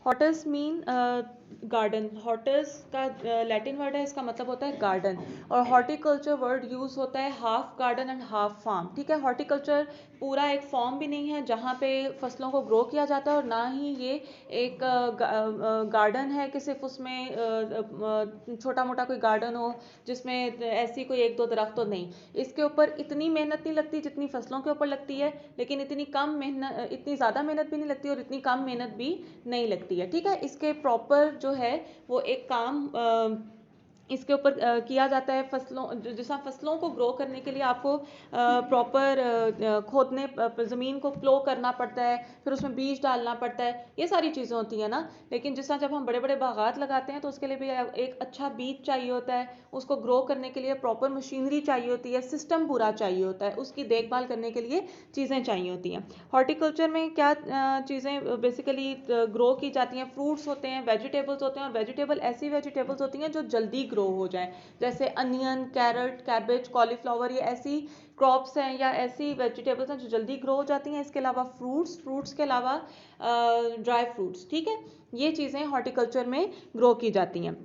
हॉटस mean garden. हॉटस का Latin word है, इसका मतलब होता है गार्डन। और हॉर्टिकल्चर वर्ड यूज होता है half garden and half farm. ठीक है, हॉर्टिकल्चर पूरा एक फॉर्म भी नहीं है जहाँ पे फसलों को ग्रो किया जाता है, और ना ही ये एक गार्डन है कि सिर्फ उसमें छोटा मोटा कोई गार्डन हो जिसमें ऐसी कोई एक दो दरख्त तो नहीं। इसके ऊपर इतनी मेहनत नहीं लगती जितनी फसलों के ऊपर लगती है, लेकिन इतनी कम मेहनत, इतनी ज़्यादा मेहनत भी नहीं लगती और इतनी कम मेहनत भी नहीं लगती है। ठीक है, इसके प्रॉपर जो है वो एक काम इसके ऊपर किया जाता है। जैसा फसलों को ग्रो करने के लिए आपको प्रॉपर खोदने, ज़मीन को प्लो करना पड़ता है, फिर उसमें बीज डालना पड़ता है, ये सारी चीज़ें होती हैं ना। लेकिन जिस तरह जब हम बड़े बड़े बागात लगाते हैं तो उसके लिए भी एक अच्छा बीज चाहिए होता है, उसको ग्रो करने के लिए प्रॉपर मशीनरी चाहिए होती है, सिस्टम पूरा चाहिए होता है, उसकी देखभाल करने के लिए चीज़ें चाहिए होती हैं। हॉर्टिकल्चर में क्या चीज़ें बेसिकली ग्रो की जाती हैं? फ्रूट्स होते हैं, वेजिटेबल्स होते हैं, और वेजिटेबल ऐसी वेजिटेबल्स होती हैं जो जल्दी ग्रो हो जाए, जैसे अनियन, कैरेट, कैबेज, कॉलीफ्लावर, ये ऐसी क्रॉप्स हैं या ऐसी वेजिटेबल्स हैं जो जल्दी ग्रो हो जाती हैं। इसके अलावा फ्रूट्स के अलावा ड्राई फ्रूट्स। ठीक है, ये चीज़ें हॉर्टिकल्चर में ग्रो की जाती हैं।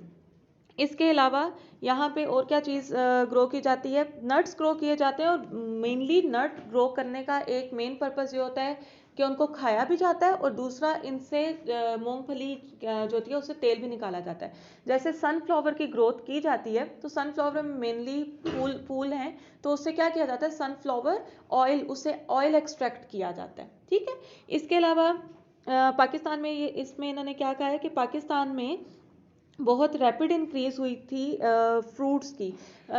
इसके अलावा यहाँ पे और क्या चीज़ ग्रो की जाती है? नट्स ग्रो किए जाते हैं, और मेनली नट ग्रो करने का एक मेन पर्पस ये होता है कि उनको खाया भी जाता है, और दूसरा इनसे मूंगफली जो होती है उससे तेल भी निकाला जाता है। जैसे सनफ्लावर की ग्रोथ की जाती है तो सनफ्लावर में मेनली फूल हैं, तो उससे क्या किया जाता है? सनफ्लावर ऑयल, उससे ऑयल एक्सट्रैक्ट किया जाता है। ठीक है, इसके अलावा पाकिस्तान में इसमें इन्होंने क्या कहा है कि पाकिस्तान में बहुत रैपिड इंक्रीज हुई थी फ्रूट्स की।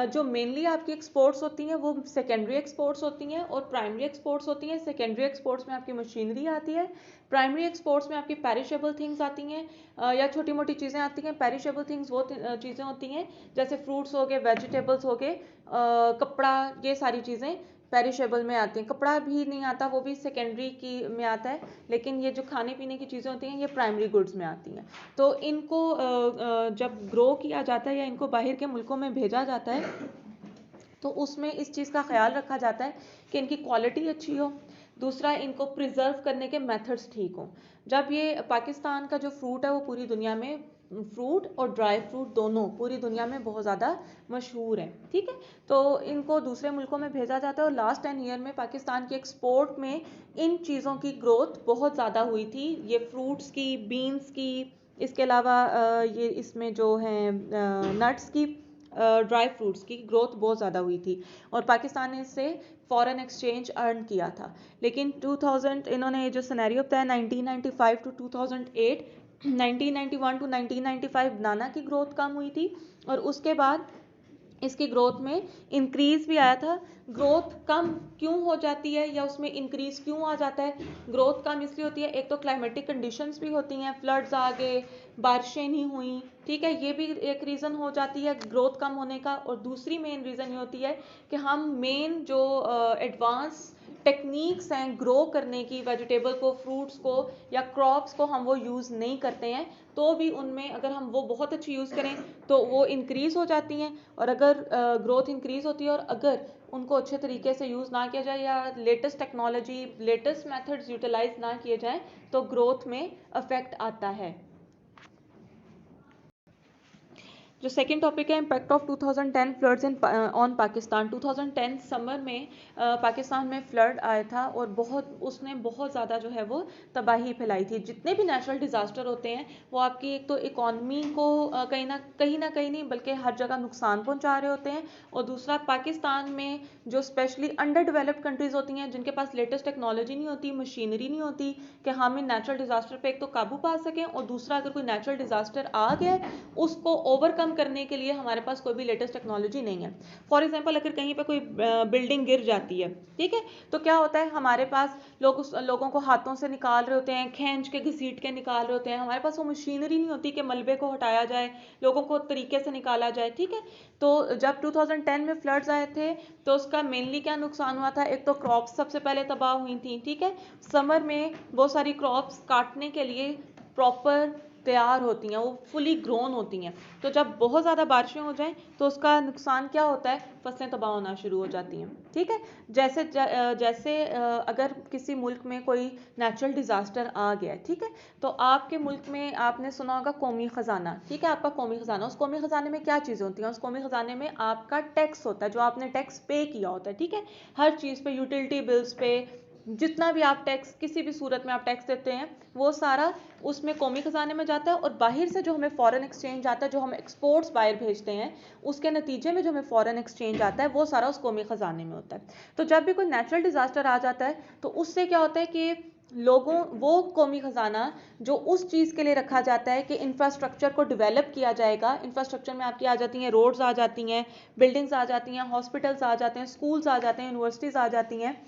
जो मेनली आपकी एक्सपोर्ट्स होती हैं वो सेकेंडरी एक्सपोर्ट्स होती हैं और प्राइमरी एक्सपोर्ट्स होती हैं। सेकेंडरी एक्सपोर्ट्स में आपकी मशीनरी आती है, प्राइमरी एक्सपोर्ट्स में आपकी पेरिशेबल थिंग्स आती हैं, या छोटी मोटी चीज़ें आती हैं। पेरिशेबल थिंग्स वो चीज़ें होती हैं जैसे फ्रूट्स हो गए, वेजिटेबल्स हो गए, कपड़ा, ये सारी चीज़ें पेरिशेबल में आती हैं। कपड़ा भी नहीं आता, वो भी सेकेंडरी की में आता है, लेकिन ये जो खाने पीने की चीज़ें होती हैं ये प्राइमरी गुड्स में आती हैं। तो इनको जब ग्रो किया जाता है या इनको बाहर के मुल्कों में भेजा जाता है तो उसमें इस चीज़ का ख्याल रखा जाता है कि इनकी क्वालिटी अच्छी हो, दूसरा इनको प्रिजर्व करने के मेथड्स ठीक हों। जब ये पाकिस्तान का जो फ्रूट है वो पूरी दुनिया में, फ्रूट और ड्राई फ्रूट दोनों पूरी दुनिया में बहुत ज़्यादा मशहूर है। ठीक है, तो इनको दूसरे मुल्कों में भेजा जाता है, और लास्ट 10 ईयर में पाकिस्तान की एक्सपोर्ट में इन चीज़ों की ग्रोथ बहुत ज़्यादा हुई थी, ये फ्रूट्स की, बीन्स की, इसके अलावा ये इसमें जो हैं नट्स की, ड्राई फ्रूट्स की ग्रोथ बहुत ज़्यादा हुई थी, और पाकिस्तान ने इससे फॉरेन एक्सचेंज अर्न किया था। लेकिन 2000 इन्होंने जो सिनेरियो बताया 1995 टू 2008, 1991 टू 1995 बनाना की ग्रोथ कम हुई थी, और उसके बाद इसकी ग्रोथ में इंक्रीज भी आया था। ग्रोथ कम क्यों हो जाती है या उसमें इंक्रीज क्यों आ जाता है? ग्रोथ कम इसलिए होती है, एक तो क्लाइमेटिक कंडीशंस भी होती हैं, फ्लड्स आ गए, बारिशें नहीं हुई। ठीक है, ये भी एक रीज़न हो जाती है ग्रोथ कम होने का। और दूसरी मेन रीज़न ये होती है कि हम मेन जो एडवांस टेक्निक्स हैं ग्रो करने की, वेजिटेबल को, फ्रूट्स को या क्रॉप्स को हम वो यूज़ नहीं करते हैं, तो भी उनमें अगर हम वो बहुत अच्छी यूज़ करें तो वो इंक्रीज़ हो जाती हैं। और अगर ग्रोथ इंक्रीज़ होती है और अगर उनको अच्छे तरीके से यूज़ ना किया जाए या latest technology, latest methods utilise ना किए जाएं तो ग्रोथ में अफेक्ट आता है। जो सेकंड टॉपिक है impact of 2010 floods in on Pakistan. 2010 summer में पाकिस्तान में फ्लड आया था, और उसने बहुत ज़्यादा जो है वो तबाही फैलाई थी। जितने भी नेचुरल डिज़ास्टर होते हैं वो आपकी एक तो इकॉनमी को कहीं ना कहीं नहीं बल्कि हर जगह नुकसान पहुंचा रहे होते हैं, और दूसरा पाकिस्तान में जो स्पेशली अंडर डेवलप्ड कंट्रीज़ होती हैं जिनके पास लेटेस्ट टेक्नोलॉजी नहीं होती, मशीनरी नहीं होती कि हम इन नेचुरल डिज़ास्टर पर एक तो काबू पा सकें, और दूसरा अगर कोई नेचुरल डिज़ास्टर आ गया उसको ओवरकम करने के लिए हमारे पास कोई भी लेटेस्ट टेक्नोलॉजी नहीं है। फॉर एग्जांपल अगर कहीं पे कोई बिल्डिंग गिर जाती है, ठीक है, तो क्या होता है, हमारे पास लोगों को हाथों से निकाल रहे होते हैं, खींच के घसीट के निकाल रहे होते हैं, हमारे पास वो मशीनरी नहीं होती कि मलबे को हटाया जाए, लोगों को तरीके से निकाला जाए। ठीक है, तो जब 2010 में फ्लड्स आए थे तो उसका मेनली क्या नुकसान हुआ था? एक तो क्रॉप्स सबसे पहले तबाह हुई थी। ठीक है, समर में बहुत सारी क्रॉप्स काटने के लिए प्रॉपर तैयार होती हैं, वो फुली ग्रोन होती हैं। तो जब बहुत ज़्यादा बारिशें हो जाएं तो उसका नुकसान क्या होता है, फसलें तबाह होना शुरू हो जाती हैं। ठीक है, जैसे अगर किसी मुल्क में कोई नेचुरल डिज़ास्टर आ गया है, ठीक है, तो आपके मुल्क में आपने सुना होगा कौमी ख़जाना। ठीक है, आपका कौमी ख़जाना, उस कौमी ख़जाने में क्या चीज़ें होती हैं, उस कौमी ख़जाने में आपका टैक्स होता है, जो आपने टैक्स पे किया होता है। ठीक है, हर चीज़ पे, यूटिलिटी बिल्स पे, जितना भी आप टैक्स, किसी भी सूरत में आप टैक्स देते हैं, वो सारा उसमें कौमी ख़जाने में जाता है। और बाहर से जो हमें फॉरेन एक्सचेंज आता है, जो हम एक्सपोर्ट्स बाहर भेजते हैं, उसके नतीजे में जो हमें फॉरेन एक्सचेंज आता है, वो सारा उस कौमी ख़जाने में होता है। तो जब भी कोई नेचुरल डिज़ास्टर आ जाता है तो उससे क्या होता है कि लोगों, वो कौमी ख़जाना जो उस चीज़ के लिए रखा जाता है कि इंफ्रास्ट्रक्चर को डेवलप किया जाएगा, इंफ्रास्ट्रक्चर में आपकी आ जाती हैं रोड्स, आ जाती हैं बिल्डिंग्स, आ जाती हैं हॉस्पिटल्स, आ जाते हैं स्कूल्स, आ जाते हैं यूनिवर्सिटीज़, आ जाती हैं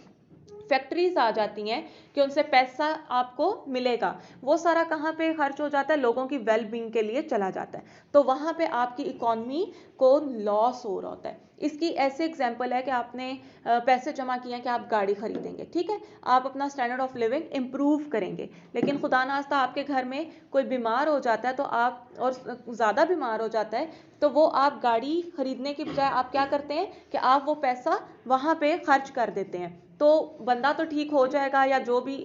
फैक्ट्रीज, आ जाती हैं कि उनसे पैसा आपको मिलेगा, वो सारा कहाँ पे खर्च हो जाता है, लोगों की वेल बींग के लिए चला जाता है। तो वहाँ पे आपकी इकॉनमी को लॉस हो रहा होता है। इसकी ऐसे एग्जांपल है कि आपने पैसे जमा किए हैं कि आप गाड़ी खरीदेंगे, ठीक है, आप अपना स्टैंडर्ड ऑफ लिविंग इम्प्रूव करेंगे, लेकिन खुदा नास्ता आपके घर में कोई बीमार हो जाता है तो आप, और ज़्यादा बीमार हो जाता है, तो वो आप गाड़ी खरीदने की बजाय आप क्या करते हैं कि आप वो पैसा वहाँ पे खर्च कर देते हैं। तो बंदा तो ठीक हो जाएगा, या जो भी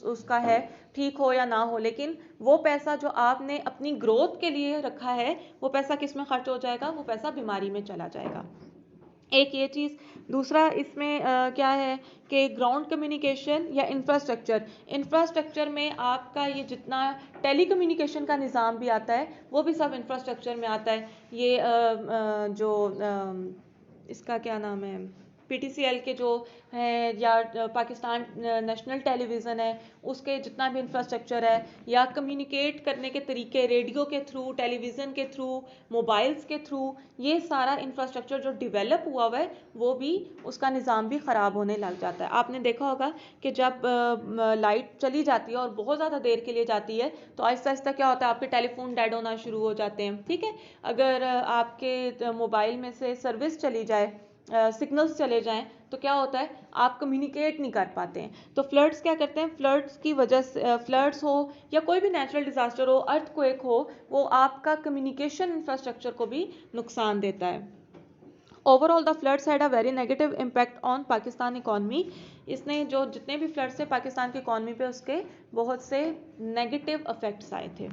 उसका है ठीक हो या ना हो, लेकिन वो पैसा जो आपने अपनी ग्रोथ के लिए रखा है, वो पैसा किस में खर्च हो जाएगा, वो पैसा बीमारी में चला जाएगा। एक ये चीज़। दूसरा इसमें क्या है कि ग्राउंड कम्युनिकेशन या इंफ्रास्ट्रक्चर में आपका ये जितना टेली कम्युनिकेशन का निज़ाम भी आता है, वो भी सब इंफ्रास्ट्रक्चर में आता है। ये जो इसका क्या नाम है, पीटीसीएल के जो है, या पाकिस्तान नेशनल टेलीविज़न है, उसके जितना भी इंफ्रास्ट्रक्चर है, या कम्युनिकेट करने के तरीके रेडियो के थ्रू, टेलीविज़न के थ्रू, मोबाइल्स के थ्रू, ये सारा इंफ्रास्ट्रक्चर जो डेवलप हुआ हुआ है, वो भी, उसका निज़ाम भी ख़राब होने लग जाता है। आपने देखा होगा कि जब लाइट चली जाती है और बहुत ज़्यादा देर के लिए जाती है, तो आहिस्ता आहिस्ता क्या होता है, आपके टेलीफोन डेड होना शुरू हो जाते हैं। ठीक है, अगर आपके मोबाइल में से सर्विस चली जाए, सिग्नल्स चले जाएं, तो क्या होता है, आप कम्युनिकेट नहीं कर पाते हैं। तो फ्लड्स क्या करते हैं, फ्लड्स की वजह से, फ्लड्स हो या कोई भी नेचुरल डिजास्टर हो, अर्थक्वेक हो, वो आपका कम्युनिकेशन इंफ्रास्ट्रक्चर को भी नुकसान देता है। Overall the floods had a very negative impact on Pakistan economy. इसने जो जितने भी फ्लड्स थे पाकिस्तान की इकॉनमी पे, उसके बहुत से नेगेटिव इफेक्ट्स आए थे।